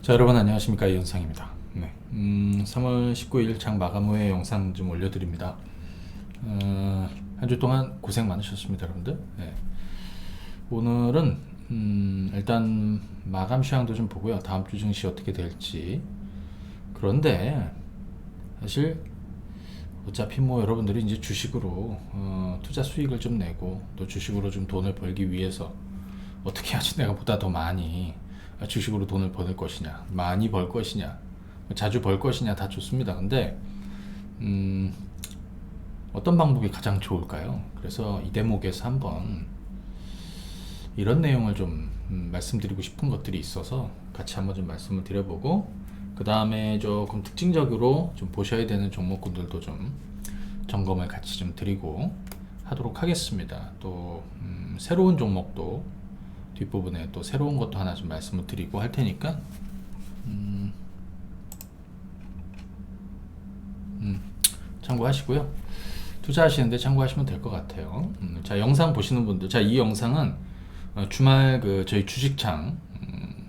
자, 여러분 안녕하십니까, 이현상입니다. 네, 3월 19일 장 마감 후에 영상 좀 올려드립니다. 한 주 동안 고생 많으셨습니다, 여러분들. 네. 오늘은 일단 마감 시황도 좀 보고요. 다음 주 증시 어떻게 될지. 그런데 사실 어차피 뭐 여러분들이 이제 주식으로 투자 수익을 좀 내고 또 주식으로 좀 돈을 벌기 위해서 어떻게 하지, 내가 보다 더 많이 주식으로 돈을 벌 것이냐, 많이 벌 것이냐, 자주 벌 것이냐 다 좋습니다. 근데 어떤 방법이 가장 좋을까요? 그래서 이 대목에서 한번 이런 내용을 좀 말씀드리고 싶은 것들이 있어서 같이 한번 좀 말씀을 드려보고, 그 다음에 조금 특징적으로 좀 보셔야 되는 종목군들도 좀 점검을 같이 좀 드리고 하도록 하겠습니다. 또 새로운 종목도 뒷부분에 또 새로운 것도 하나 좀 말씀을 드리고 할 테니까 참고하시고요. 투자하시는데 참고하시면 될 것 같아요. 자, 영상 보시는 분들, 자, 이 영상은 주말 저희 주식창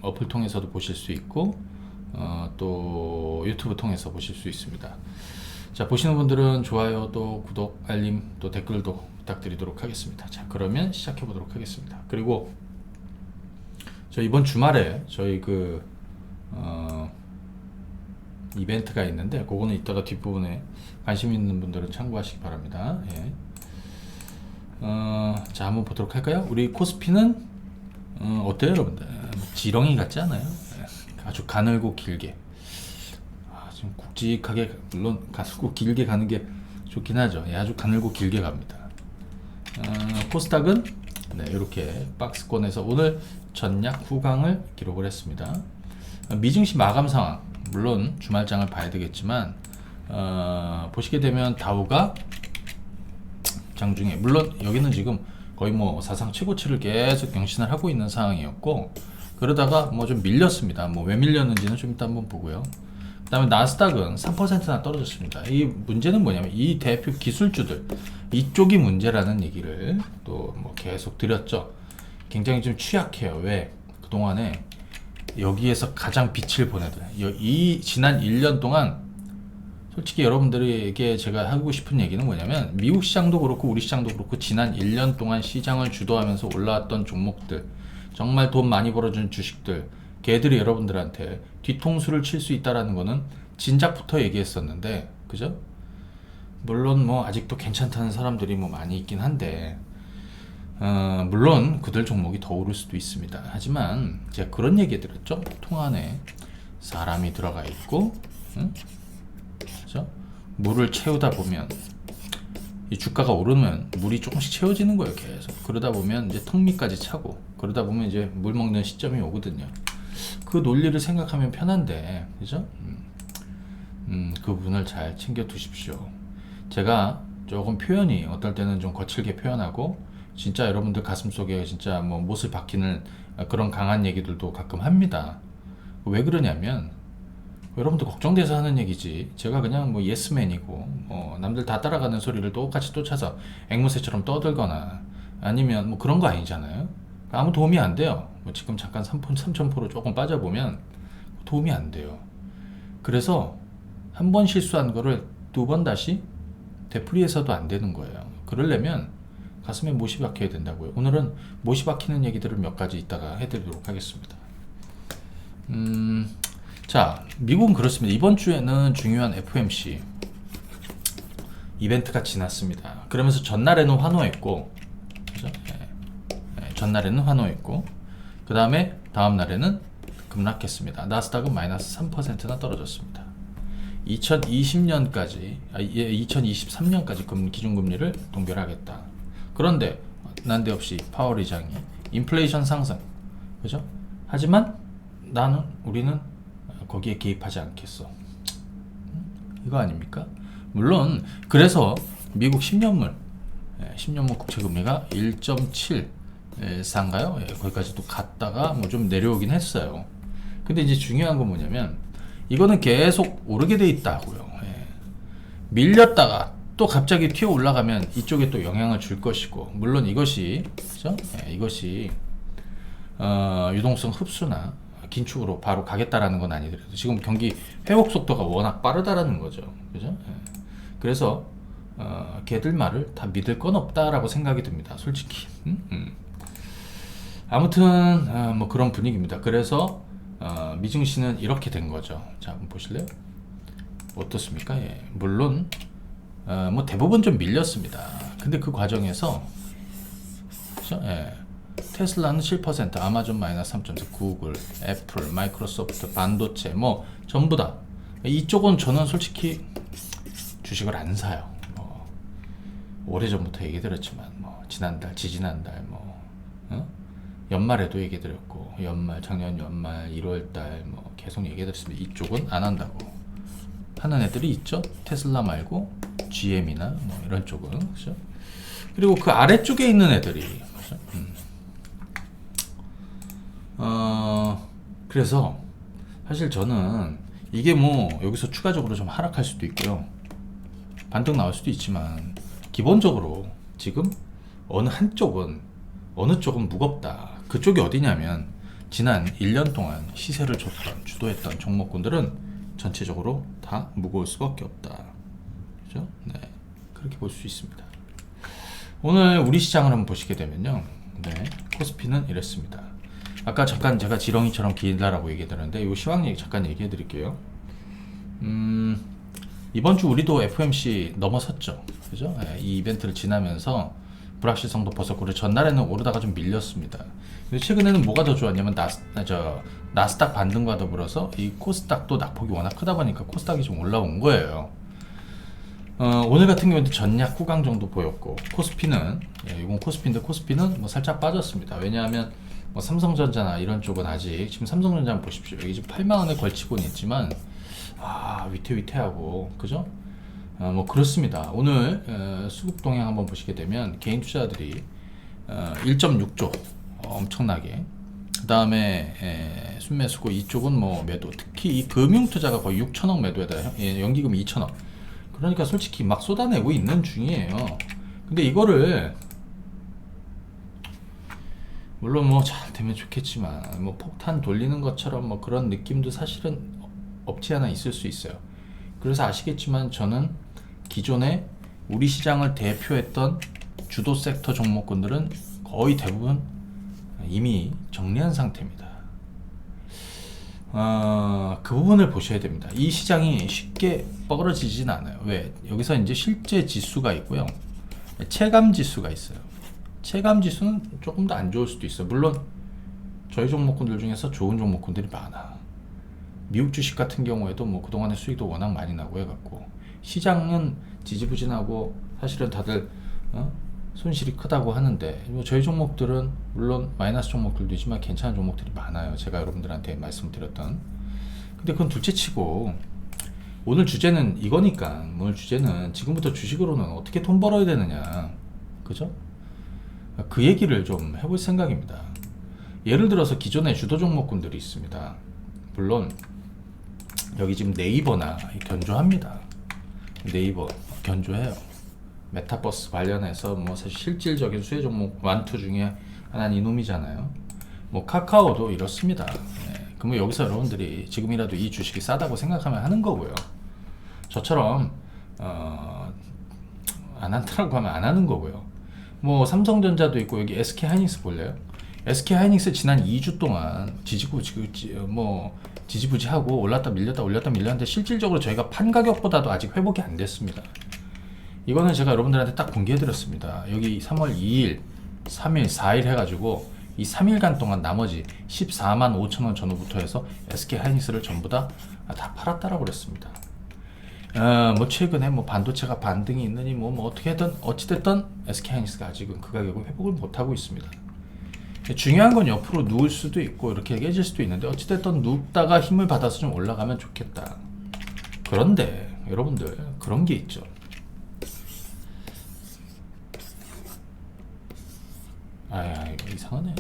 어플 통해서도 보실 수 있고 또 유튜브 통해서 보실 수 있습니다. 자, 보시는 분들은 좋아요, 또 구독, 알림, 또 댓글도 부탁드리도록 하겠습니다. 자, 그러면 시작해 보도록 하겠습니다. 그리고 저 이번 주말에 저희 이벤트가 있는데, 그거는 이따가 뒷부분에 관심 있는 분들은 참고하시기 바랍니다. 예. 자, 한번 보도록 할까요? 우리 코스피는 어때요, 여러분들? 지렁이 같지 않아요? 예. 아주 가늘고 길게, 좀 굵직하게, 물론 가늘고 길게 가는 게 좋긴 하죠. 예, 아주 가늘고 길게 갑니다. 코스닥은 네, 이렇게 박스권에서 오늘 전략 후강을 기록을 했습니다. 미증시 마감 상황, 물론 주말장을 봐야 되겠지만 보시게 되면 다우가 장중에, 물론 여기는 지금 거의 뭐 사상 최고치를 계속 경신을 하고 있는 상황이었고, 그러다가 뭐 좀 밀렸습니다. 뭐 왜 밀렸는지는 좀 이따 한번 보고요. 그 다음에 나스닥은 3%나 떨어졌습니다. 이 문제는 뭐냐면 이 대표 기술주들 이쪽이 문제라는 얘기를 또 뭐 계속 드렸죠. 굉장히 좀 취약해요. 왜? 그동안에 여기에서 가장 빛을 보내들, 이 지난 1년 동안 솔직히 여러분들에게 제가 하고 싶은 얘기는 뭐냐면, 미국 시장도 그렇고 우리 시장도 그렇고 지난 1년 동안 시장을 주도하면서 올라왔던 종목들, 정말 돈 많이 벌어준 주식들, 걔들이 여러분들한테 뒤통수를 칠 수 있다라는 거는 진작부터 얘기했었는데, 그죠? 물론 뭐 아직도 괜찮다는 사람들이 뭐 많이 있긴 한데, 물론 그들 종목이 더 오를 수도 있습니다. 하지만 제가 그런 얘기 드렸죠. 통 안에 사람이 들어가 있고, 그죠? 물을 채우다 보면 이 주가가 오르면 물이 조금씩 채워지는 거예요. 계속 그러다 보면 이제 턱 밑까지 차고, 그러다 보면 이제 물 먹는 시점이 오거든요. 그 논리를 생각하면 편한데, 그죠? 그 부분을 잘 챙겨 두십시오. 제가 조금 표현이 어떨 때는 좀 거칠게 표현하고, 진짜 여러분들 가슴속에 진짜 뭐 못을 박히는 그런 강한 얘기들도 가끔 합니다. 왜 그러냐면, 여러분들 걱정돼서 하는 얘기지, 제가 그냥 뭐 예스맨이고 남들 다 따라가는 소리를 똑같이 쫓아서 앵무새처럼 떠들거나 아니면 뭐 그런 거 아니잖아요. 아무 도움이 안 돼요. 뭐 지금 잠깐 3,000% 조금 빠져보면 도움이 안 돼요. 그래서 한 번 실수한 거를 두 번 다시 되풀이해서도 안 되는 거예요. 그러려면 가슴에 못이 박혀야 된다고요. 오늘은 못이 박히는 얘기들을 몇 가지 이따가 해드리도록 하겠습니다. 자, 미국은 그렇습니다. 이번 주에는 중요한 FOMC 이벤트가 지났습니다. 그러면서 전날에는 환호했고, 그죠? 네, 전날에는 환호했고, 그 다음에 다음 날에는 급락했습니다. 나스닥은 마이너스 3%나 떨어졌습니다. 2020년까지, 2023년까지 기준금리를 동결하겠다. 그런데 난데없이 파월 의장이 인플레이션 상승, 그죠? 하지만 우리는 거기에 개입하지 않겠어. 이거 아닙니까? 물론 그래서 미국 10년물 국채금리가 1.7상가요? 거기까지 또 갔다가 뭐 좀 내려오긴 했어요. 근데 이제 중요한 건 뭐냐면, 이거는 계속 오르게 돼 있다고요. 밀렸다가 또 갑자기 튀어 올라가면 이쪽에 또 영향을 줄 것이고, 물론 이것이, 그죠? 이것이 유동성 흡수나 긴축으로 바로 가겠다라는 건 아니더라도 지금 경기 회복 속도가 워낙 빠르다라는 거죠. 그죠? 예. 그래서 걔들 말을 다 믿을 건 없다라고 생각이 듭니다. 솔직히. 아무튼 뭐 그런 분위기입니다. 그래서 미증시는 이렇게 된 거죠. 자, 한번 보실래요? 어떻습니까? 예. 물론 뭐 대부분 좀 밀렸습니다. 근데 그 과정에서 그렇죠? 예. 테슬라는 7%, 아마존 마이너스 3.4, 구글, 애플, 마이크로소프트, 반도체 뭐 전부 다 이쪽은 저는 솔직히 주식을 안 사요. 오래전부터 얘기 드렸지만 뭐 지난달, 지지난달 뭐 연말에도 얘기 드렸고 연말, 작년 연말 1월달 뭐 계속 얘기 드렸습니다. 이쪽은 안 한다고 하는 애들이 있죠. 테슬라 말고 GM이나 뭐 이런 쪽은 그렇죠? 그리고 그 아래쪽에 있는 애들이 그렇죠? 그래서 사실 저는 이게 뭐 여기서 추가적으로 좀 하락할 수도 있고요. 반등 나올 수도 있지만 기본적으로 지금 어느 쪽은 무겁다. 그쪽이 어디냐면 지난 1년 동안 시세를 줬던 주도했던 종목군들은 전체적으로 다 무거울 수밖에 없다. 그죠? 네, 그렇게 볼 수 있습니다. 오늘 우리 시장을 한번 보시게 되면요. 네, 코스피는 이랬습니다. 아까 잠깐 제가 지렁이처럼 길다라고 얘기했는데 이 시황 얘기 잠깐 얘기해 드릴게요. 이번 주 우리도 FOMC 넘어섰죠. 그죠? 네, 이 이벤트를 지나면서 불확실성도 벗었고 그리고 전날에는 오르다가 좀 밀렸습니다. 근데 최근에는 뭐가 더 좋았냐면 나스닥 반등과 더불어서 이 코스닥도 낙폭이 워낙 크다 보니까 코스닥이 좀 올라온 거예요. 오늘 같은 경우에도 전약 후강 정도 보였고 코스피는 이건 코스피인데 코스피는 뭐 살짝 빠졌습니다. 왜냐하면 뭐 삼성전자나 이런 쪽은 아직 지금 삼성전자 한번 보십시오. 여기 지금 8만 원에 걸치고는 있지만 위태위태하고 그죠? 뭐 그렇습니다. 오늘 수급 동향 한번 보시게 되면 개인 투자들이 1.6조 엄청나게 그 다음에 순매수고 이쪽은 뭐 매도 특히 이 금융투자가 거의 6천억 매도에다 연기금 2천억 그러니까 솔직히 막 쏟아내고 있는 중이에요. 근데 이거를 물론 뭐 잘 되면 좋겠지만 뭐 폭탄 돌리는 것처럼 뭐 그런 느낌도 사실은 없지 않아 있을 수 있어요. 그래서 아시겠지만 저는 기존에 우리 시장을 대표했던 주도 섹터 종목군들은 거의 대부분 이미 정리한 상태입니다. 그 부분을 보셔야 됩니다. 이 시장이 쉽게 뻐그러지진 않아요. 왜? 여기서 이제 실제 지수가 있고요. 체감 지수가 있어요. 체감 지수는 조금 더 안 좋을 수도 있어요. 물론 저희 종목군들 중에서 좋은 종목군들이 많아. 미국 주식 같은 경우에도 뭐 그동안의 수익도 워낙 많이 나고 해갖고 시장은 지지부진하고 사실은 다들 손실이 크다고 하는데 뭐 저희 종목들은 물론 마이너스 종목들도 있지만 괜찮은 종목들이 많아요. 제가 여러분들한테 말씀드렸던. 근데 그건 둘째치고 오늘 주제는 이거니까 오늘 주제는 지금부터 주식으로는 어떻게 돈 벌어야 되느냐, 그죠? 그 얘기를 좀 해볼 생각입니다. 예를 들어서 기존에 주도 종목군들이 있습니다. 물론 여기 지금 네이버나 견조합니다. 네이버 견조해요. 메타버스 관련해서 뭐 사실 실질적인 수혜 종목 완투 중에 하나는 이놈이잖아요. 뭐 카카오도 이렇습니다. 그러면 여기서 여러분들이 지금이라도 이 주식이 싸다고 생각하면 하는 거고요. 저처럼 안 한다라고 하면 안 하는 거고요. 뭐 삼성전자도 있고 여기 SK하이닉스 볼래요? SK하이닉스 지난 2주 동안 지지부지하고 올랐다 밀렸다 밀렸는데 실질적으로 저희가 판 가격보다도 아직 회복이 안 됐습니다. 이거는 제가 여러분들한테 딱 공개해드렸습니다. 여기 3월 2일, 3일, 4일 해가지고 이 3일간 동안 나머지 14만 5천원 전후부터 해서 SK하이닉스를 전부 다 팔았다라고 그랬습니다. 뭐 최근에 뭐 반도체가 반등이 있느니 뭐 어떻게든 어찌됐든 SK하이닉스가 아직은 그 가격을 회복을 못하고 있습니다. 중요한 건 옆으로 누울 수도 있고 이렇게 깨질 수도 있는데 어찌됐든 눕다가 힘을 받아서 좀 올라가면 좋겠다. 그런데 여러분들 그런 게 있죠. 이거 이상하네.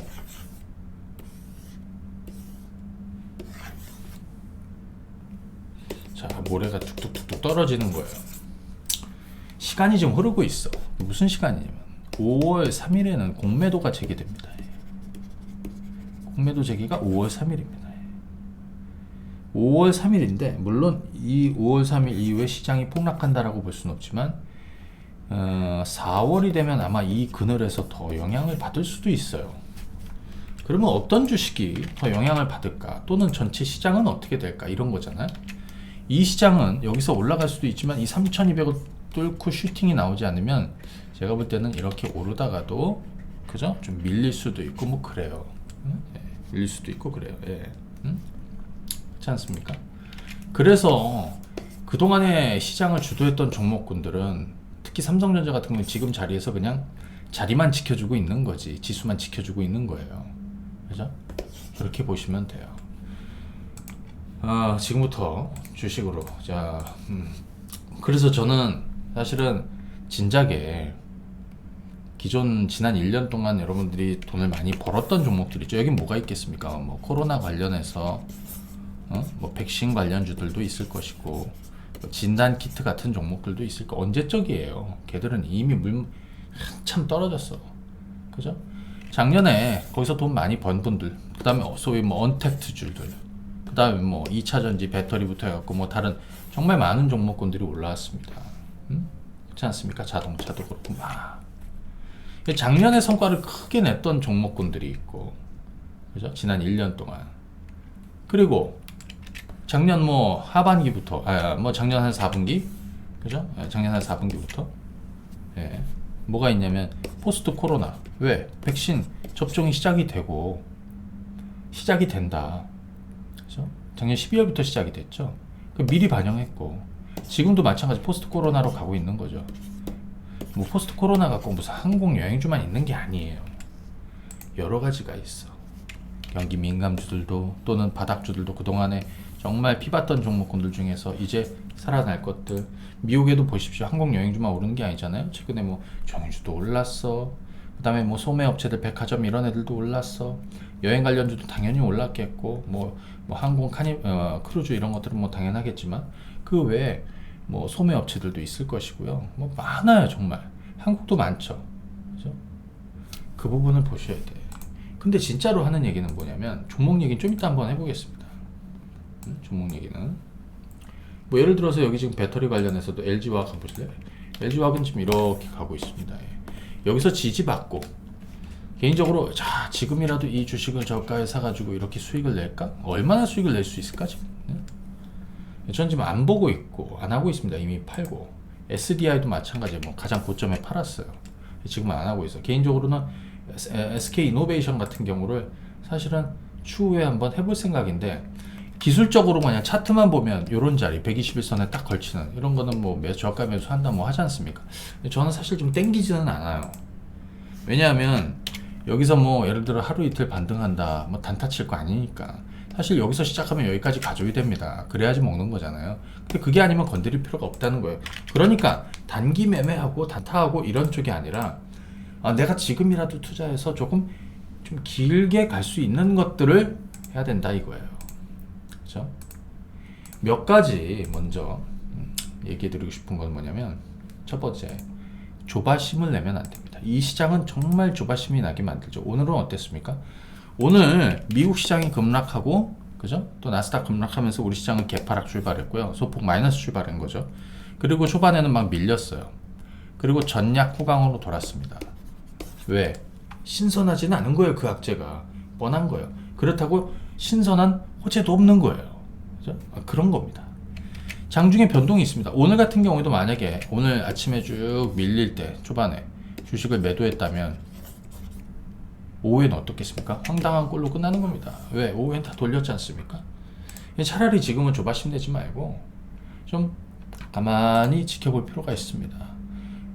자, 모래가 툭툭툭툭 떨어지는 거예요. 시간이 좀 흐르고 있어. 무슨 시간이냐면 5월 3일에는 공매도가 제기됩니다. 공매도 제기가 5월 3일입니다. 5월 3일인데 물론 이 5월 3일 이후에 시장이 폭락한다라고 볼 수는 없지만 4월이 되면 아마 이 그늘에서 더 영향을 받을 수도 있어요. 그러면 어떤 주식이 더 영향을 받을까? 또는 전체 시장은 어떻게 될까? 이런 거잖아요. 이 시장은 여기서 올라갈 수도 있지만 이 3,200을 뚫고 슈팅이 나오지 않으면 제가 볼 때는 이렇게 오르다가도 그죠? 좀 밀릴 수도 있고 뭐 그래요. 예, 밀릴 수도 있고 그래요. 예. 그렇지 않습니까? 그래서 그동안에 시장을 주도했던 종목군들은 특히 삼성전자 같은 경우는 지금 자리에서 그냥 자리만 지켜주고 있는 거지, 지수만 지켜주고 있는 거예요. 그죠? 그렇게 보시면 돼요. 지금부터 주식으로 그래서 저는 사실은 진작에 기존 지난 1년 동안 여러분들이 돈을 많이 벌었던 종목들이죠. 여긴 뭐가 있겠습니까? 뭐 코로나 관련해서 뭐 백신 관련주들도 있을 것이고 뭐 진단 키트 같은 종목들도 있을 거. 언제적이에요. 걔들은 이미 물 한참 떨어졌어. 그죠? 작년에 거기서 돈 많이 번 분들, 그 다음에 소위 뭐 언택트 줄들, 그 다음에 뭐 2차전지 배터리부터 해갖고 뭐 다른 정말 많은 종목군들이 올라왔습니다. 그렇지 않습니까? 자동차도 그렇고 막 작년에 성과를 크게 냈던 종목군들이 있고, 그죠? 지난 1년 동안. 그리고 작년 뭐 하반기부터, 뭐 작년 한 4분기, 그죠? 작년 한 4분기부터, 예. 뭐가 있냐면 포스트 코로나. 왜? 백신 접종이 시작이 되고 시작이 된다. 그죠? 작년 12월부터 시작이 됐죠. 미리 반영했고 지금도 마찬가지 포스트 코로나로 가고 있는 거죠. 뭐 포스트 코로나 갖고 무슨 항공 여행주만 있는 게 아니에요. 여러 가지가 있어. 경기 민감주들도 또는 바닥주들도 그동안에 정말 피봤던 종목군들 중에서 이제 살아날 것들. 미국에도 보십시오. 항공 여행주만 오르는 게 아니잖아요. 최근에 뭐 정유주도 올랐어. 그 다음에 뭐 소매업체들, 백화점 이런 애들도 올랐어. 여행 관련주도 당연히 올랐겠고 뭐 항공 크루즈 이런 것들은 뭐 당연하겠지만 그 외에 뭐 소매업체들도 있을 것이고요. 뭐 많아요. 정말 한국도 많죠. 그죠? 그 부분을 보셔야 돼. 근데 진짜로 하는 얘기는 뭐냐면 종목 얘기는 좀 이따 한번 해보겠습니다. 종목 얘기는 뭐 예를 들어서 여기 지금 배터리 관련해서도 LG화학 한번 보실래요? LG화학은 지금 이렇게 가고 있습니다. 여기서 지지받고 개인적으로 자 지금이라도 이 주식을 저가에 사가지고 이렇게 수익을 낼까? 얼마나 수익을 낼 수 있을까 지금? 전 지금 안 보고 있고 안 하고 있습니다. 이미 팔고 SDI도 마찬가지예요. 뭐 가장 고점에 팔았어요. 지금은 안 하고 있어. 개인적으로는 SK이노베이션 같은 경우를 사실은 추후에 한번 해볼 생각인데 기술적으로 그냥 차트만 보면 요런 자리 121선에 딱 걸치는 이런 거는 뭐 저가 매수 한다 뭐 하지 않습니까? 저는 사실 좀 땡기지는 않아요. 왜냐하면 여기서 뭐 예를 들어 하루 이틀 반등한다 뭐 단타 칠 거 아니니까 사실 여기서 시작하면 여기까지 가져야 됩니다. 그래야지 먹는 거잖아요. 근데 그게 아니면 건드릴 필요가 없다는 거예요. 그러니까 단기 매매하고 단타하고 이런 쪽이 아니라 내가 지금이라도 투자해서 조금 좀 길게 갈 수 있는 것들을 해야 된다 이거예요. 그렇죠? 몇 가지 먼저 얘기해 드리고 싶은 건 뭐냐면 첫 번째, 조바심을 내면 안 됩니다. 이 시장은 정말 조바심이 나게 만들죠. 오늘은 어땠습니까? 오늘 미국 시장이 급락하고 그죠? 또 나스닥 급락하면서 우리 시장은 개파락 출발했고요. 소폭 마이너스 출발한 거죠. 그리고 초반에는 막 밀렸어요. 그리고 전약 후강으로 돌았습니다. 왜? 신선하지는 않은 거예요. 그 악재가 뻔한 거예요. 그렇다고 신선한 호재도 없는 거예요. 그죠? 그런 겁니다. 장중에 변동이 있습니다. 오늘 같은 경우에도 만약에 오늘 아침에 쭉 밀릴 때 초반에 주식을 매도했다면 오후에는 어떻겠습니까? 황당한 꼴로 끝나는 겁니다. 왜? 오후엔 다 돌렸지 않습니까? 차라리 지금은 조바심 내지 말고 좀 가만히 지켜볼 필요가 있습니다.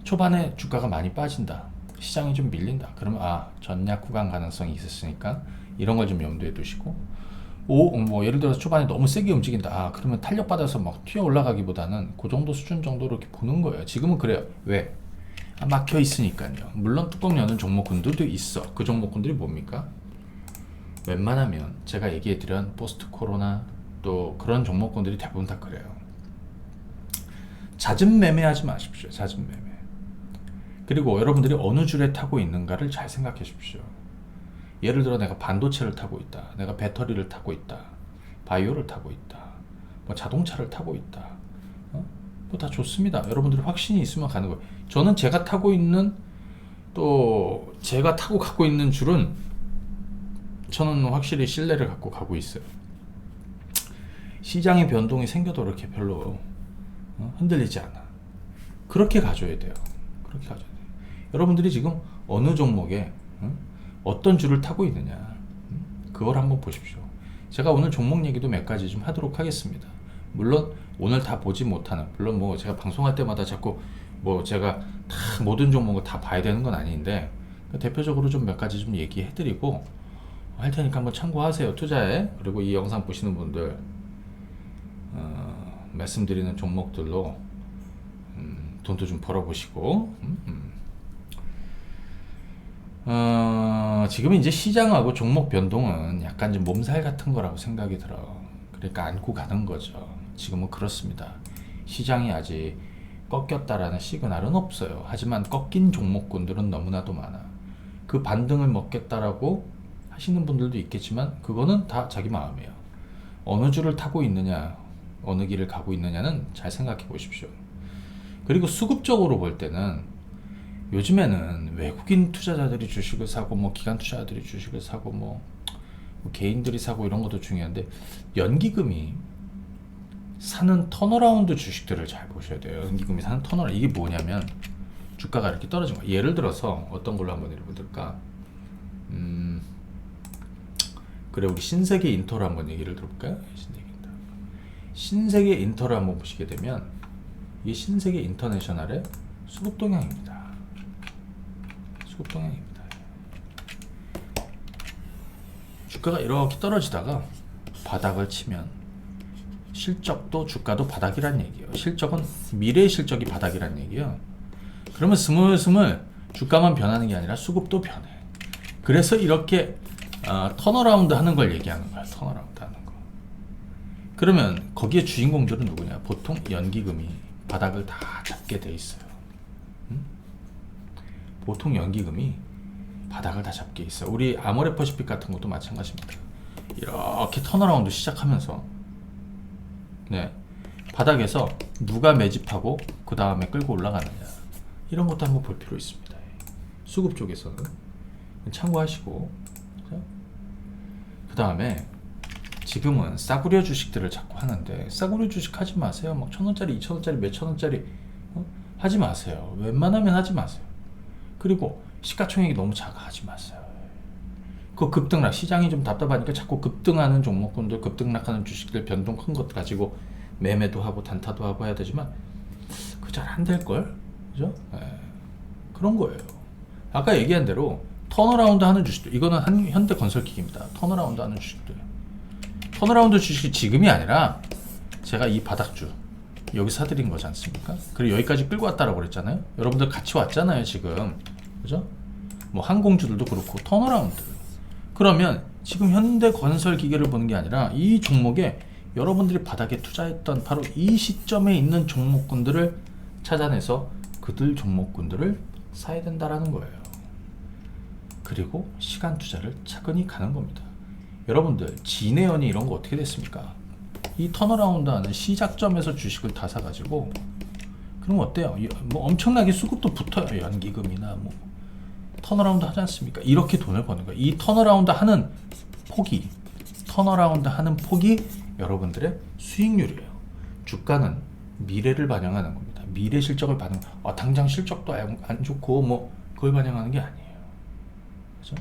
초반에 주가가 많이 빠진다. 시장이 좀 밀린다. 그러면 전약 구간 가능성이 있었으니까 이런 걸 좀 염두에 두시고 뭐 예를 들어서 초반에 너무 세게 움직인다. 그러면 탄력 받아서 막 튀어 올라가기보다는 그 정도 수준 정도로 이렇게 보는 거예요. 지금은 그래요. 왜? 막혀 있으니까요. 물론 뚜껑 여는 종목군들도 있어. 그 종목군들이 뭡니까? 웬만하면 제가 얘기해드린 포스트 코로나 또 그런 종목군들이 대부분 다 그래요. 잦은 매매하지 마십시오. 잦은 매매. 그리고 여러분들이 어느 줄에 타고 있는가를 잘 생각해 주십시오. 예를 들어 내가 반도체를 타고 있다. 내가 배터리를 타고 있다. 바이오를 타고 있다. 뭐 자동차를 타고 있다. 뭐 다 좋습니다. 여러분들이 확신이 있으면 가는 거예요. 저는 제가 타고 있는 또 제가 타고 가고 있는 줄은 저는 확실히 신뢰를 갖고 가고 있어요. 시장의 변동이 생겨도 이렇게 별로 흔들리지 않아. 그렇게 가져야 돼요. 그렇게 가져야 돼요. 여러분들이 지금 어느 종목에 어떤 줄을 타고 있느냐, 그걸 한번 보십시오. 제가 오늘 종목 얘기도 몇 가지 좀 하도록 하겠습니다. 물론 오늘 다 보지 못하는, 물론 뭐 제가 방송할 때마다 자꾸 뭐 제가 다 모든 종목을 다 봐야 되는 건 아닌데, 대표적으로 좀 몇 가지 좀 얘기해드리고 할 테니까 한번 참고하세요. 투자에. 그리고 이 영상 보시는 분들 말씀드리는 종목들로 돈도 좀 벌어보시고. 지금 이제 시장하고 종목 변동은 약간 좀 몸살 같은 거라고 생각이 들어. 그러니까 안고 가는 거죠. 지금은 그렇습니다. 시장이 아직 꺾였다라는 시그널은 없어요. 하지만 꺾인 종목군들은 너무나도 많아. 그 반등을 먹겠다라고 하시는 분들도 있겠지만 그거는 다 자기 마음이에요. 어느 줄을 타고 있느냐, 어느 길을 가고 있느냐는 잘 생각해 보십시오. 그리고 수급적으로 볼 때는 요즘에는 외국인 투자자들이 주식을 사고 뭐 기관 투자자들이 주식을 사고 뭐 개인들이 사고 이런 것도 중요한데, 연기금이 사는 턴어라운드 주식들을 잘 보셔야 돼요. 연기금이 사는 턴어라운드, 이게 뭐냐면 주가가 이렇게 떨어진 거. 예를 들어서 어떤 걸로 한번 예를 들까? 그래, 우리 신세계 인터를 한번 얘기를 들어볼까요? 신세계 인터를 한번 보시게 되면 이게 신세계 인터내셔널의 수급 동향입니다. 수급 동향입니다. 주가가 이렇게 떨어지다가 바닥을 치면 실적도 주가도 바닥이란 얘기예요. 실적은 미래의 실적이 바닥이란 얘기예요. 그러면 스물스물 주가만 변하는 게 아니라 수급도 변해. 그래서 이렇게 턴어라운드 하는 걸 얘기하는 거야. 턴어라운드 하는 거. 그러면 거기에 주인공들은 누구냐? 보통 연기금이 바닥을 다 잡게 돼 있어요. 보통 연기금이 바닥을 다 잡게 있어요. 우리 아모레퍼시픽 같은 것도 마찬가지입니다. 이렇게 턴어라운드 시작하면서 바닥에서 누가 매집하고 그 다음에 끌고 올라가느냐, 이런 것도 한번 볼 필요 있습니다. 수급 쪽에서는 참고하시고, 그 다음에 지금은 싸구려 주식들을 자꾸 하는데, 싸구려 주식 하지 마세요. 막 1,000원짜리, 2,000원짜리, 몇천원짜리 하지 마세요. 웬만하면 하지 마세요. 그리고 시가총액이 너무 작아, 하지 마세요. 그 급등락, 시장이 좀 답답하니까 자꾸 급등하는 종목군들, 급등락하는 주식들, 변동 큰 것 가지고 매매도 하고 단타도 하고 해야 되지만 그 잘 안 될걸? 그죠? 그런 거예요. 아까 얘기한 대로 턴어라운드 하는 주식들, 이거는 현대건설기기입니다. 턴어라운드 하는 주식들. 턴어라운드 주식이 지금이 아니라 제가 이 바닥주 여기 사드린 거지 않습니까? 그리고 여기까지 끌고 왔다라고 그랬잖아요. 여러분들 같이 왔잖아요, 지금. 그죠? 뭐 항공주들도 그렇고 턴어라운드. 그러면 지금 현대건설기계를 보는 게 아니라 이 종목에 여러분들이 바닥에 투자했던 바로 이 시점에 있는 종목군들을 찾아내서 그들 종목군들을 사야 된다라는 거예요. 그리고 시간 투자를 차근히 가는 겁니다. 여러분들 진해연이 이런 거 어떻게 됐습니까? 이 턴어라운드 하는 시작점에서 주식을 다 사가지고, 그럼 어때요? 뭐 엄청나게 수급도 붙어요. 연기금이나 뭐 턴어라운드 하지 않습니까? 이렇게 돈을 버는 거예요. 이 턴어라운드 하는 폭이 여러분들의 수익률이에요. 주가는 미래를 반영하는 겁니다. 미래 실적을 당장 실적도 안 좋고 뭐 그걸 반영하는 게 아니에요. 그죠?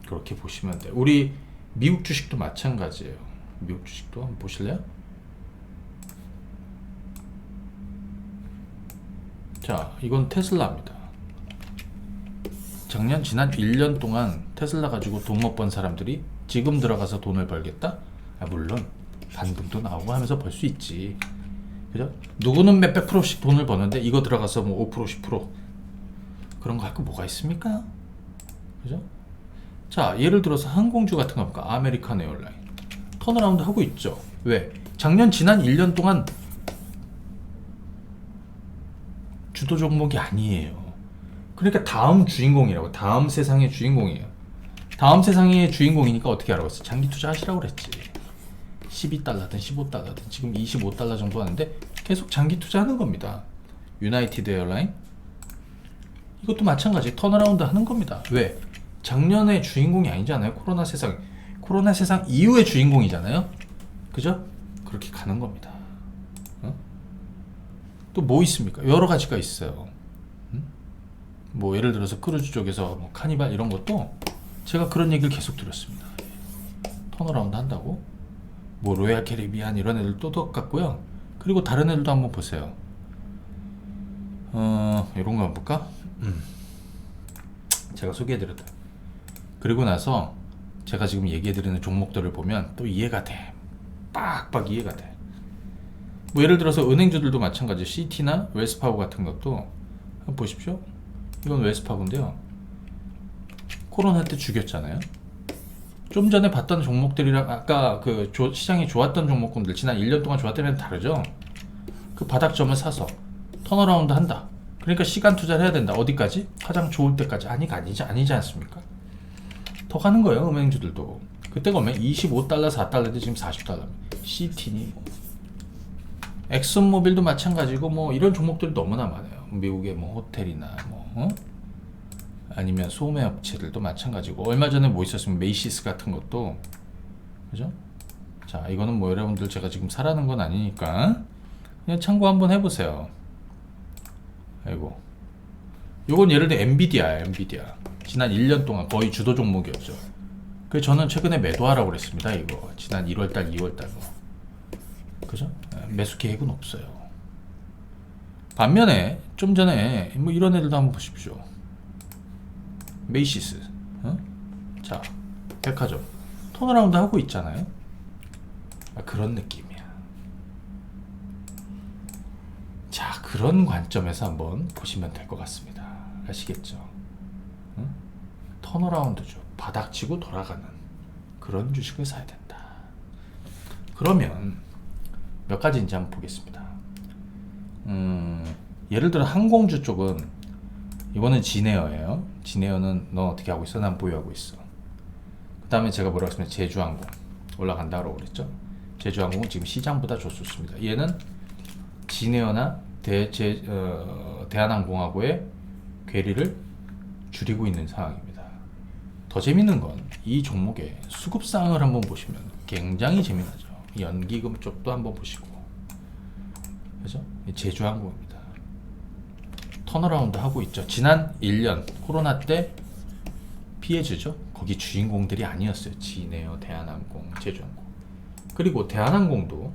그렇게 보시면 돼요. 우리 미국 주식도 마찬가지예요. 미국 주식도 한번 보실래요? 자, 이건 테슬라입니다. 지난 1년 동안 테슬라 가지고 돈 못 번 사람들이 지금 들어가서 돈을 벌겠다? 물론 반등도 나오고 하면서 벌 수 있지. 그죠? 누구는 몇백 프로씩 돈을 버는데 이거 들어가서 뭐 5% 10% 그런 거 할 거 뭐가 있습니까? 그죠? 자, 예를 들어서 항공주 같은 거 볼까? 아메리칸 에어라인 턴어라운드 하고 있죠. 왜? 지난 1년 동안 주도 종목이 아니에요. 그러니까 다음 주인공이라고, 다음 세상의 주인공이에요. 다음 세상의 주인공이니까 어떻게 알아봤어? 장기 투자 하시라고 그랬지. 12달러든 15달러든 지금 25달러 정도 하는데 계속 장기 투자하는 겁니다. 유나이티드 에어라인 이것도 마찬가지 턴어라운드 하는 겁니다. 왜? 작년에 주인공이 아니잖아요. 코로나 세상 이후의 주인공이잖아요. 그죠? 그렇게 가는 겁니다. 어? 또 뭐 있습니까? 여러 가지가 있어요. 뭐 예를 들어서 크루즈 쪽에서 뭐 카니발 이런 것도 제가 그런 얘기를 계속 드렸습니다. 턴어라운드 한다고 뭐 로얄 캐리비안 이런 애들도 똑같고요. 그리고 다른 애들도 한번 보세요. 이런 거 한번 볼까? 제가 소개해드렸다. 그리고 나서 제가 지금 얘기해드리는 종목들을 보면 또 이해가 돼. 빡빡 이해가 돼. 뭐 예를 들어서 은행주들도 마찬가지. CT나 웰스파고 같은 것도 한번 보십시오. 이건 웰스파고인데요. 코로나 때 죽였잖아요. 좀 전에 봤던 종목들이랑 아까 그 시장이 좋았던 종목군들 지난 1년 동안 좋았던 애는 다르죠. 그 바닥점을 사서 턴어라운드 한다. 그러니까 시간 투자를 해야 된다. 어디까지? 가장 좋을 때까지. 아니지 않습니까? 더 가는 거예요. 은행주들도. 그때가 오면 25달러 4달러인데 지금 40달러. CT니 뭐. 엑슨모빌도 마찬가지고 뭐 이런 종목들이 너무나 많아요. 미국의 뭐 호텔이나 뭐 아니면 소매 업체들도 마찬가지고 얼마 전에 뭐 있었으면 메이시스 같은 것도 그죠? 자 이거는 뭐 여러분들 제가 지금 사라는 건 아니니까 그냥 참고 한번 해보세요. 아이고 요건 예를 들어 엔비디아 지난 1년 동안 거의 주도 종목이었죠. 그래서 저는 최근에 매도하라고 그랬습니다. 이거 지난 1월달 2월달 그죠? 매수 계획은 없어요. 반면에 좀 전에 뭐 이런 애들도 한번 보십시오. 메이시스 자 백화점 턴어라운드 하고 있잖아요. 그런 느낌이야. 자 그런 관점에서 한번 보시면 될 것 같습니다. 아시겠죠? 턴어라운드죠. 바닥치고 돌아가는 그런 주식을 사야 된다. 그러면 몇 가지인지 한번 보겠습니다. 예를 들어 항공주 쪽은 이거는 진에어예요. 진에어는 너 어떻게 하고 있어? 난 보유하고 있어. 그 다음에 제가 뭐라고 했습니까? 제주항공 올라간다고 그랬죠. 제주항공은 지금 시장보다 좋습니다. 얘는 진에어나 대한항공하고의 괴리를 줄이고 있는 상황입니다. 더 재밌는 건 이 종목의 수급상을 한번 보시면 굉장히 재미나죠. 연기금 쪽도 한번 보시고 그죠? 제주항공입니다. 턴어라운드 하고 있죠. 지난 1년 코로나 때 피해주죠. 거기 주인공들이 아니었어요. 진에어, 대한항공, 제주항공. 그리고 대한항공도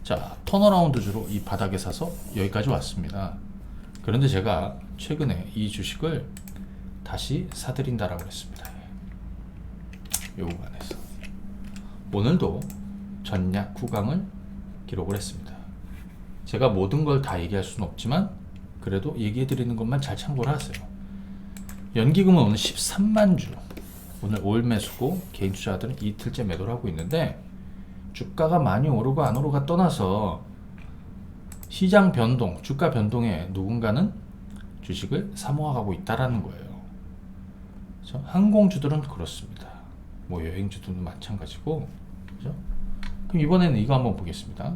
자 턴어라운드주로 이 바닥에 사서 여기까지 왔습니다. 그런데 제가 최근에 이 주식을 다시 사드린다라고 했습니다. 요 구간에서 오늘도 전략 구강을 기록을 했습니다. 제가 모든 걸 다 얘기할 수는 없지만 그래도 얘기해 드리는 것만 잘 참고를 하세요. 연기금은 오늘 13만 주 오늘 올 매수고 개인 투자자들은 이틀째 매도를 하고 있는데 주가가 많이 오르고 안 오르가 떠나서 시장 변동, 주가 변동에 누군가는 주식을 사모아가고 있다라는 거예요. 그렇죠? 항공주들은 그렇습니다. 뭐 여행주들도 마찬가지고, 그렇죠? 그럼 이번에는 이거 한번 보겠습니다.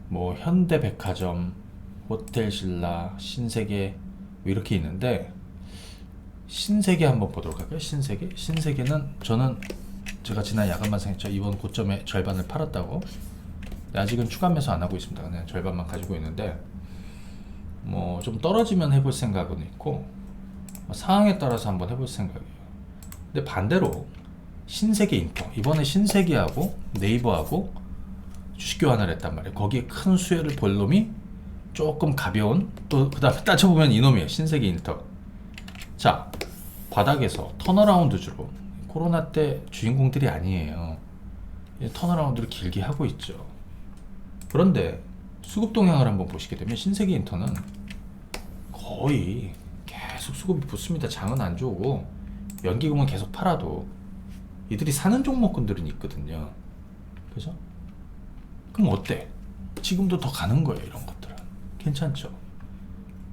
뭐 현대백화점, 호텔신라, 신세계 뭐 이렇게 있는데 신세계 한번 보도록 할까요? 신세계는 저는 제가 지난 야간만 생했죠. 이번 고점의 절반을 팔았다고. 아직은 추가 매수 안 하고 있습니다. 그냥 절반만 가지고 있는데 뭐 좀 떨어지면 해볼 생각은 있고 상황에 따라서 한번 해볼 생각이에요. 근데 반대로 신세계 인터 이번에 신세계하고 네이버하고 주식 교환을 했단 말이에요. 거기에 큰 수혜를 볼 놈이 조금 가벼운 또 그 다음에 따져보면 이놈이에요. 신세계 인터. 자 바닥에서 턴어라운드 주로 코로나 때 주인공들이 아니에요. 턴어라운드를 길게 하고 있죠. 그런데 수급 동향을 한번 보시게 되면 신세계 인터는 거의 계속 수급이 붙습니다. 장은 안 좋고 연기금은 계속 팔아도 이들이 사는 종목군들은 있거든요. 그죠? 그럼 어때? 지금도 더 가는 거예요. 이런 것들은 괜찮죠.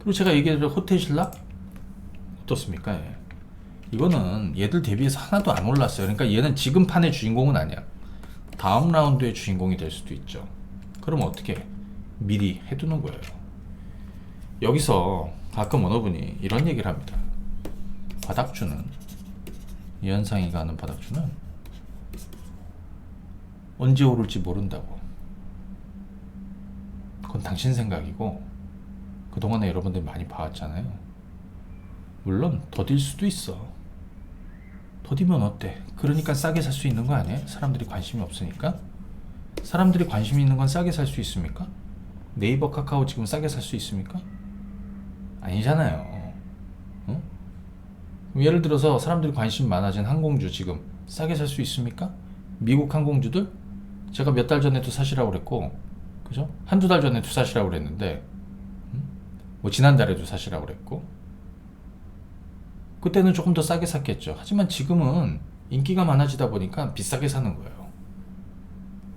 그리고 제가 얘기했던 호텔신라 어떻습니까? 예. 이거는 얘들 대비해서 하나도 안 올랐어요. 그러니까 얘는 지금 판의 주인공은 아니야. 다음 라운드의 주인공이 될 수도 있죠. 그럼 어떻게 해? 미리 해두는 거예요. 여기서 가끔 어느 분이 이런 얘기를 합니다. 바닥주는, 이현상이가 하는 바닥주는 언제 오를지 모른다고. 그건 당신 생각이고 그동안에 여러분들 많이 봐왔잖아요. 물론 더딜 수도 있어. 더디면 어때? 그러니까 싸게 살 수 있는 거 아니에요? 사람들이 관심이 없으니까? 사람들이 관심이 있는 건 싸게 살 수 있습니까? 네이버, 카카오 지금 싸게 살 수 있습니까? 아니잖아요. 응? 예를 들어서 사람들이 관심 많아진 항공주 지금 싸게 살 수 있습니까? 미국 항공주들 제가 몇 달 전에도 사시라고 그랬고, 그죠? 한두 달 전에도 사시라고 그랬는데, 뭐 지난달에도 사시라고 그랬고, 그때는 조금 더 싸게 샀겠죠. 하지만 지금은 인기가 많아지다 보니까 비싸게 사는 거예요.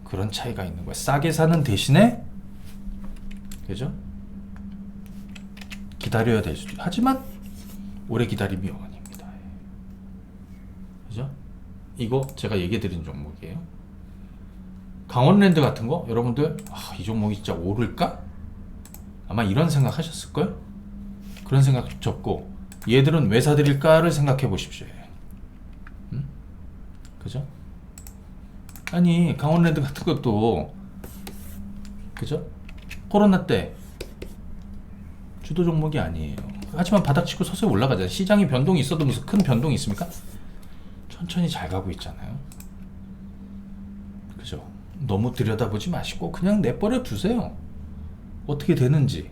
그런 차이가 있는 거예요. 싸게 사는 대신에, 그죠? 기다려야 될 수도. 하지만 오래 기다림이 영원입니다. 그죠? 이거 제가 얘기 드린 종목이에요. 강원랜드 같은 거 여러분들 이 종목이 진짜 오를까? 아마 이런 생각 하셨을걸? 그런 생각 접고 얘들은 왜 사드릴까를 생각해 보십시오. 응? 그죠? 아니 강원랜드 같은 것도 그죠? 코로나 때 주도 종목이 아니에요. 하지만 바닥치고 서서히 올라가잖아요. 시장이 변동이 있어도 무슨 큰 변동이 있습니까? 천천히 잘 가고 있잖아요. 그죠? 너무 들여다보지 마시고 그냥 내버려 두세요. 어떻게 되는지.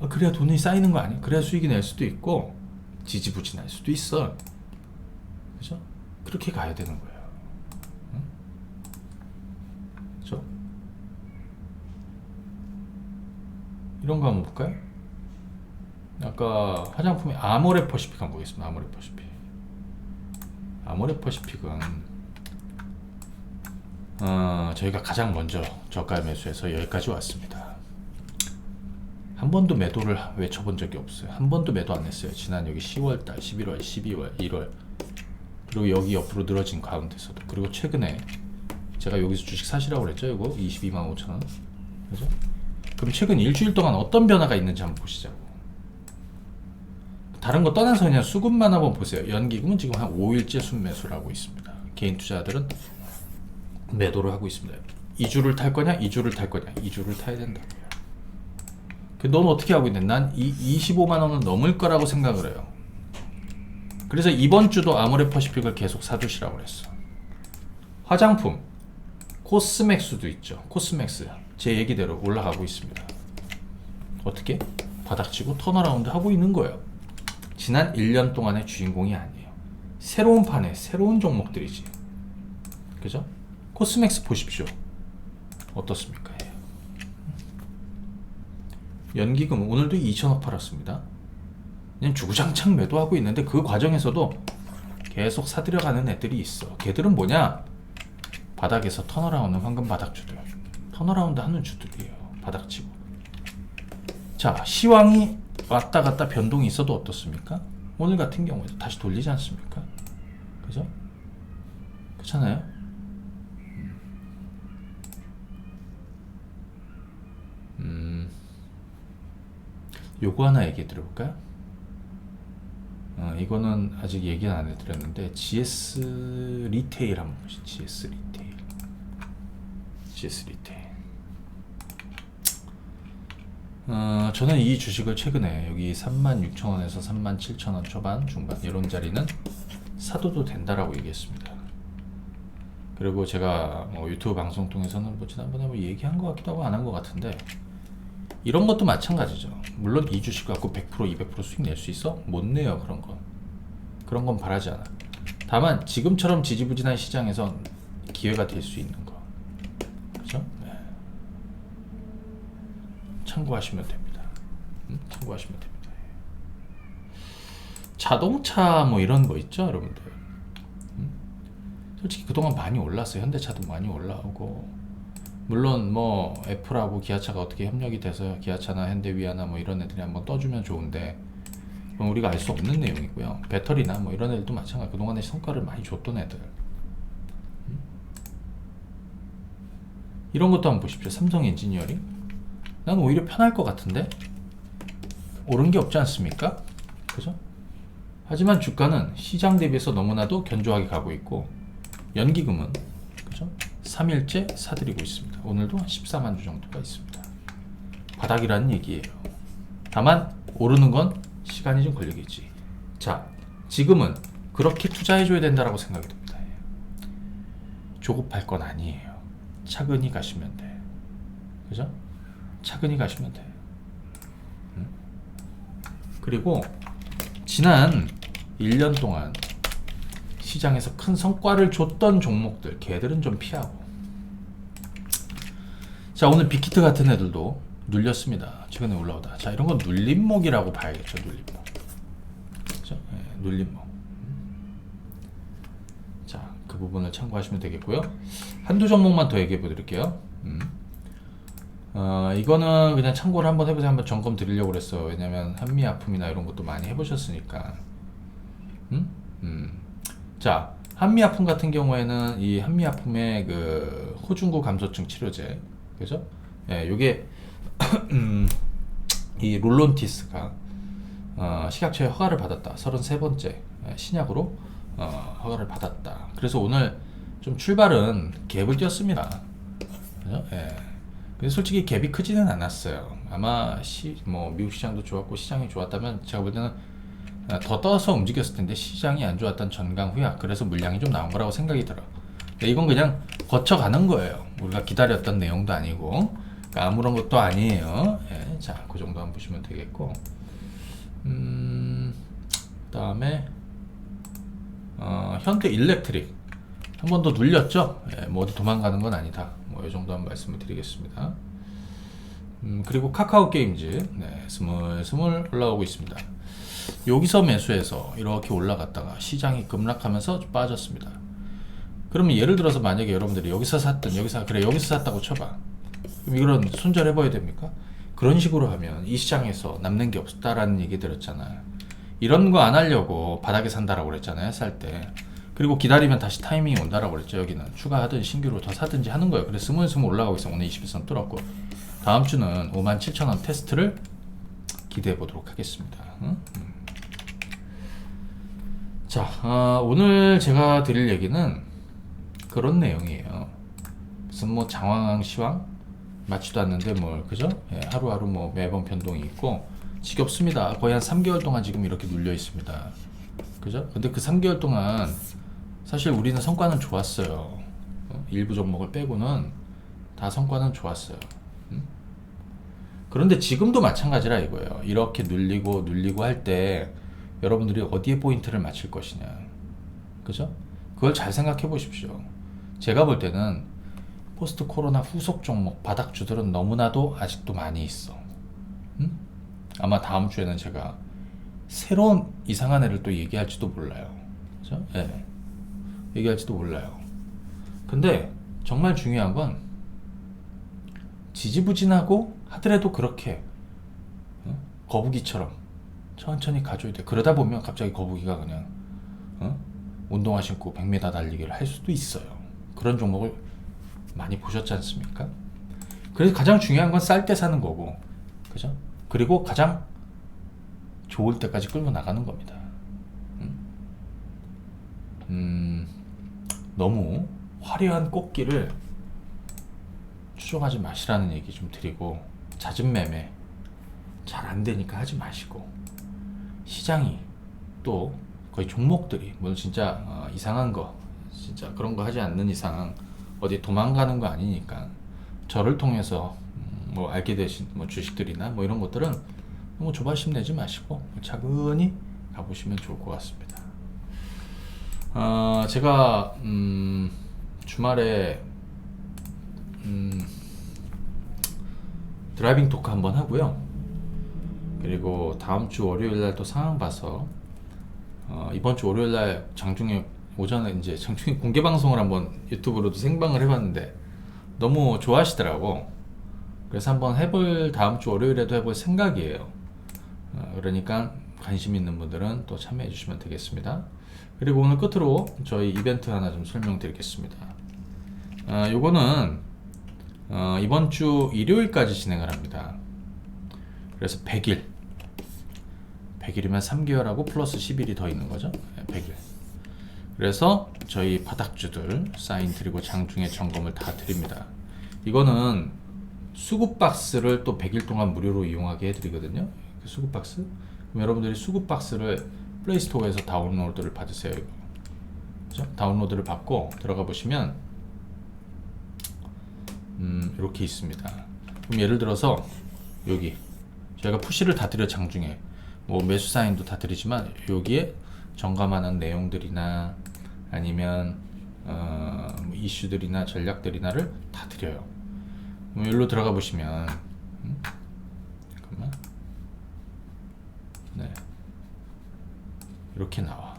그래야 돈이 쌓이는 거 아니에요? 그래야 수익이 낼 수도 있고 지지부진할 수도 있어. 그죠? 그렇게 가야 되는 거예요. 응? 그죠? 이런 거 한번 볼까요? 아까 화장품의 아모레 퍼시픽 한번 보겠습니다. 아모레 퍼시픽. 아모레 퍼시픽은 저희가 가장 먼저 저가 매수해서 여기까지 왔습니다. 한 번도 매도를 외쳐본 적이 없어요. 한 번도 매도 안 했어요. 지난 여기 10월달, 11월, 12월, 1월 그리고 여기 옆으로 늘어진 가운데서도. 그리고 최근에 제가 여기서 주식 사시라고 그랬죠. 이거 22만 5천 원. 그죠? 그럼 최근 일주일 동안 어떤 변화가 있는지 한번 보시자고. 다른 거 떠나서 그냥 수급만 한번 보세요. 연기금은 지금 한 5일째 순매수를 하고 있습니다. 개인 투자자들은 매도를 하고 있습니다. 2주를 탈 거냐? 2주를 탈 거냐? 2주를 타야 된다고요. 넌 어떻게 하고 있냐? 난 25만 원은 넘을 거라고 생각을 해요. 그래서 이번 주도 아모레 퍼시픽을 계속 사두시라고 그랬어. 화장품 코스맥스도 있죠. 코스맥스 제 얘기대로 올라가고 있습니다. 어떻게? 바닥치고 턴어라운드 하고 있는 거예요. 지난 1년 동안의 주인공이 아니에요. 새로운 판에 새로운 종목들이지. 그죠? 코스맥스 보십시오. 어떻습니까? 연기금 오늘도 2천억 팔았습니다. 그냥 주구장창 매도하고 있는데 그 과정에서도 계속 사들여가는 애들이 있어. 걔들은 뭐냐? 바닥에서 턴어라운드 황금 바닥주들. 턴어라운드 하는 주들이에요. 바닥치고. 자, 시황이 왔다 갔다 변동이 있어도 어떻습니까? 오늘 같은 경우에도 다시 돌리지 않습니까? 그죠? 그렇잖아요? 요거 하나 얘기해 드려볼까요? 이거는 아직 얘기는 안 해드렸는데 GS 리테일 한번 보시죠. GS 리테일. GS 리테일. 저는 이 주식을 최근에 여기 36,000원에서 37,000원 초반 중반 이런 자리는 사둬도 된다라고 얘기했습니다. 그리고 제가 유튜브 방송 통해서는 뭐 지난번에 뭐 얘기한 것 같기도 하고 안 한 것 같은데 이런 것도 마찬가지죠. 물론 이 주식 갖고 100% 200% 수익 낼 수 있어? 못 내요. 그런 건 바라지 않아. 다만 지금처럼 지지부진한 시장에서 기회가 될 수 있는 거. 그죠? 네. 참고하시면 됩니다. 참고하시면 됩니다. 자동차 뭐 이런 거 있죠, 여러분들. 솔직히 그동안 많이 올랐어요. 현대차도 많이 올라오고 물론 뭐 애플하고 기아차가 어떻게 협력이 돼서 기아차나 현대위아나 뭐 이런 애들이 한번 떠주면 좋은데 그건 우리가 알 수 없는 내용이고요. 배터리나 뭐 이런 애들도 마찬가지. 그동안에 성과를 많이 줬던 애들. 이런 것도 한번 보십시오. 삼성 엔지니어링. 난 오히려 편할 것 같은데 오른 게 없지 않습니까? 그죠? 하지만 주가는 시장 대비해서 너무나도 견조하게 가고 있고 연기금은 그죠? 3일째 사들이고 있습니다. 오늘도 한 14만 주 정도가 있습니다. 바닥이라는 얘기예요. 다만 오르는 건 시간이 좀 걸리겠지. 자, 지금은 그렇게 투자해줘야 된다라고 생각이 듭니다. 조급할 건 아니에요. 차근히 가시면 돼. 그죠? 차근히 가시면 돼. 그리고 지난 1년 동안 시장에서 큰 성과를 줬던 종목들 걔들은 좀 피하고. 자, 오늘 빅히트 같은 애들도 눌렸습니다. 최근에 올라오다. 자, 이런 건 눌림목이라고 봐야겠죠. 눌림목. 그죠? 네, 눌림목. 자, 그 부분을 참고하시면 되겠고요. 한두 종목만 더 얘기해 보드릴게요. 이거는 그냥 참고를 한번 해보세요. 한번 점검 드리려고 그랬어요. 왜냐면 한미아품이나 이런 것도 많이 해보셨으니까. 자, 한미아품 같은 경우에는 이 한미아품의 그 호중구 감소증 치료제, 그죠? 예, 요게 이 롤론티스가 식약처에 허가를 받았다. 33번째 신약으로 허가를 받았다. 그래서 오늘 좀 출발은 갭을 띄었습니다. 그죠? 예. 근데 솔직히 갭이 크지는 않았어요. 아마 뭐 미국 시장도 좋았고 시장이 좋았다면 제가 볼 때는 더 떠서 움직였을 텐데 시장이 안 좋았던 전강 후약. 그래서 물량이 좀 나온 거라고 생각이 들어. 이건 그냥 거쳐가는 거예요. 우리가 기다렸던 내용도 아니고 그러니까 아무런 것도 아니에요. 예, 자, 그 정도 한번 보시면 되겠고. 그다음에 현대 일렉트릭 한 번 더 눌렸죠. 예, 뭐 어디 도망가는 건 아니다. 뭐 이 정도 한번 말씀을 드리겠습니다. 그리고 카카오 게임즈 네, 스물스물 올라오고 있습니다. 여기서 매수해서 이렇게 올라갔다가 시장이 급락하면서 빠졌습니다. 그러면 예를 들어서 만약에 여러분들이 여기서 샀든 여기서 샀다고 쳐봐. 그럼 이런 손절해봐야 됩니까? 그런 식으로 하면 이 시장에서 남는 게 없다라는 얘기 들었잖아요. 이런 거 안 하려고 바닥에 산다라고 그랬잖아요. 살 때. 그리고 기다리면 다시 타이밍이 온다라고 그랬죠. 여기는 추가하든 신규로 더 사든지 하는 거예요. 그래서 스물스물 올라가고 있어. 오늘 21선 뚫었고 다음 주는 57,000원 테스트를 기대해 보도록 하겠습니다. 자, 오늘 제가 드릴 얘기는 그런 내용이에요. 무슨 뭐 장황 시황 맞지도 않는데 뭘 그죠? 예, 하루하루 뭐 매번 변동이 있고 지겹습니다. 거의 한 3개월 동안 지금 이렇게 눌려 있습니다. 그죠? 근데 그 3개월 동안 사실 우리는 성과는 좋았어요. 일부 종목을 빼고는 다 성과는 좋았어요. 그런데 지금도 마찬가지라 이거예요. 이렇게 눌리고 할 때 여러분들이 어디에 포인트를 맞출 것이냐. 그죠? 그걸 잘 생각해 보십시오. 제가 볼 때는 포스트 코로나 후속 종목 바닥주들은 너무나도 아직도 많이 있어. 아마 다음 주에는 제가 새로운 이상한 애를 또 얘기할지도 몰라요. 그죠? 예. 얘기할지도 몰라요. 근데 정말 중요한 건 지지부진하고 하더라도 그렇게 거북이처럼 천천히 가줘야 돼. 그러다 보면 갑자기 거북이가 그냥 운동화 신고 100m 달리기를 할 수도 있어요. 그런 종목을 많이 보셨지 않습니까? 그래서 가장 중요한 건 쌀 때 사는 거고, 그죠? 그리고 가장 좋을 때까지 끌고 나가는 겁니다. 너무 화려한 꽃길을 추종하지 마시라는 얘기 좀 드리고, 잦은 매매 잘 안 되니까 하지 마시고, 시장이 또 거의 종목들이 물론 진짜 이상한 거 진짜 그런 거 하지 않는 이상 어디 도망가는 거 아니니까 저를 통해서 뭐 알게 되신 뭐 주식들이나 뭐 이런 것들은 너무 조바심 내지 마시고 차근히 가보시면 좋을 것 같습니다. 제가 주말에 드라이빙 토크 한번 하고요. 그리고 다음 주 월요일 날 또 상황 봐서 이번 주 월요일 날 장중에 오전에 이제 장중에 공개 방송을 한번 유튜브로도 생방을 해봤는데 너무 좋아하시더라고. 그래서 한번 해볼, 다음 주 월요일에도 해볼 생각이에요. 그러니까 관심 있는 분들은 또 참여해 주시면 되겠습니다. 그리고 오늘 끝으로 저희 이벤트 하나 좀 설명드리겠습니다. 요거는 이번 주 일요일까지 진행을 합니다. 그래서 100일 100일이면 3개월하고 플러스 10일이 더 있는 거죠. 100일. 그래서 저희 바닥주들 사인 드리고 장중에 점검을 다 드립니다. 이거는 수급 박스를 또 100일 동안 무료로 이용하게 해드리거든요. 수급 박스. 그럼 여러분들이 수급 박스를 플레이스토어에서 다운로드를 받으세요. 이거. 그죠? 다운로드를 받고 들어가 보시면 이렇게 있습니다. 그럼 예를 들어서 여기 저희가 푸시를 다 드려 장중에 뭐 매수 사인도 다 드리지만 여기에 점검하는 내용들이나 아니면 뭐 이슈들이나 전략들이나를 다 드려요. 여기로 들어가 보시면 잠깐만. 네. 이렇게 나와.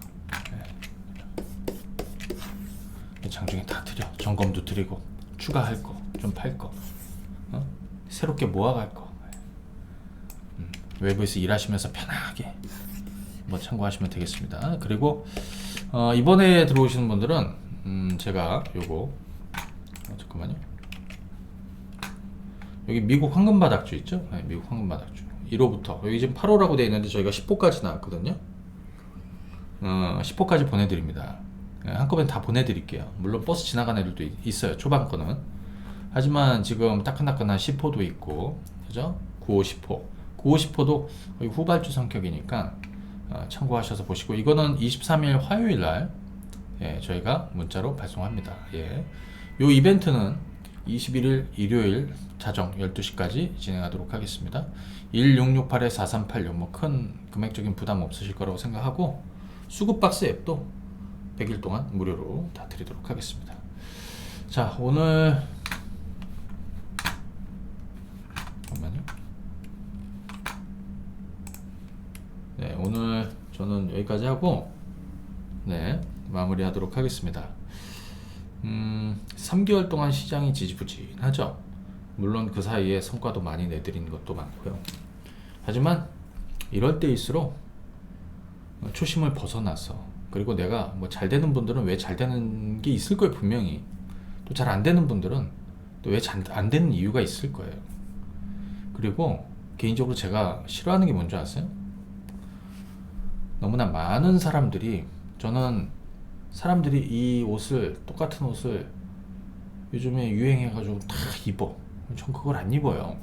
네. 장중에 다 드려. 점검도 드리고 추가할 거, 좀 팔 거, 새롭게 모아갈 거. 외부에서 일하시면서 편하게 뭐 참고하시면 되겠습니다. 그리고 이번에 들어오시는 분들은 제가 요거 잠깐만요. 여기 미국 황금바닥주 있죠? 네, 미국 황금바닥주 1호부터 여기 지금 8호라고 되어 있는데 저희가 10호까지 나왔거든요. 10호까지 보내드립니다. 네, 한꺼번에 다 보내드릴게요. 물론 버스 지나가는 애들도 있어요. 초반 거는. 하지만 지금 따끈따끈한 10호도 있고, 그죠? 9호, 10호. 9호, 10호도 거의 후발주 성격이니까 참고하셔서 보시고, 이거는 23일 화요일 날 예, 저희가 문자로 발송합니다. 예. 요 이벤트는 21일 일요일 자정 12시까지 진행하도록 하겠습니다. 1668-4386 뭐 큰 금액적인 부담 없으실 거라고 생각하고 수급박스 앱도 100일 동안 무료로 다 드리도록 하겠습니다. 자, 오늘 잠깐만요. 네, 오늘 저는 여기까지 하고 네, 마무리하도록 하겠습니다. 3개월 동안 시장이 지지부진하죠. 물론 그 사이에 성과도 많이 내드린 것도 많고요. 하지만 이럴 때일수록 초심을 벗어나서, 그리고 내가 뭐 잘 되는 분들은 왜 잘 되는 게 있을 거예요. 분명히. 또 잘 안 되는 분들은 또 왜 안 되는 이유가 있을 거예요. 그리고 개인적으로 제가 싫어하는 게 뭔지 아세요? 너무나 많은 사람들이, 저는 사람들이 이 옷을, 똑같은 옷을 요즘에 유행해가지고 다 입어. 전 그걸 안 입어요.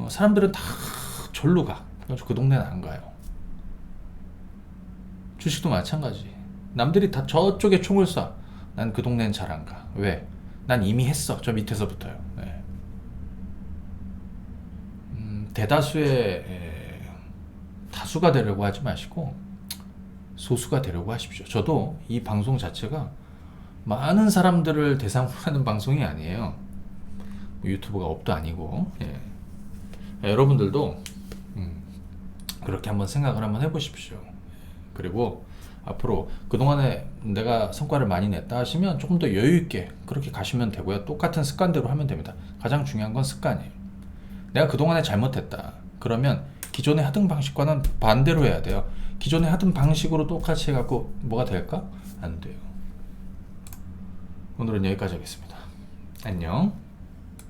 사람들은 다 절로 가. 그 동네는 안 가요. 주식도 마찬가지. 남들이 다 저쪽에 총을 쏴. 난 그 동네는 잘 안 가. 왜? 난 이미 했어. 저 밑에서부터요. 네. 대다수의 다수가 되려고 하지 마시고 소수가 되려고 하십시오. 저도 이 방송 자체가 많은 사람들을 대상으로 하는 방송이 아니에요. 뭐 유튜브가 업도 아니고. 예. 여러분들도 그렇게 한번 생각을 한번 해보십시오. 그리고 앞으로 그동안에 내가 성과를 많이 냈다 하시면 조금 더 여유있게 그렇게 가시면 되고요. 똑같은 습관대로 하면 됩니다. 가장 중요한 건 습관이에요. 내가 그동안에 잘못했다. 그러면 기존에 하던 방식과는 반대로 해야 돼요. 기존에 하던 방식으로 똑같이 해갖고 뭐가 될까? 안 돼요. 오늘은 여기까지 하겠습니다. 안녕.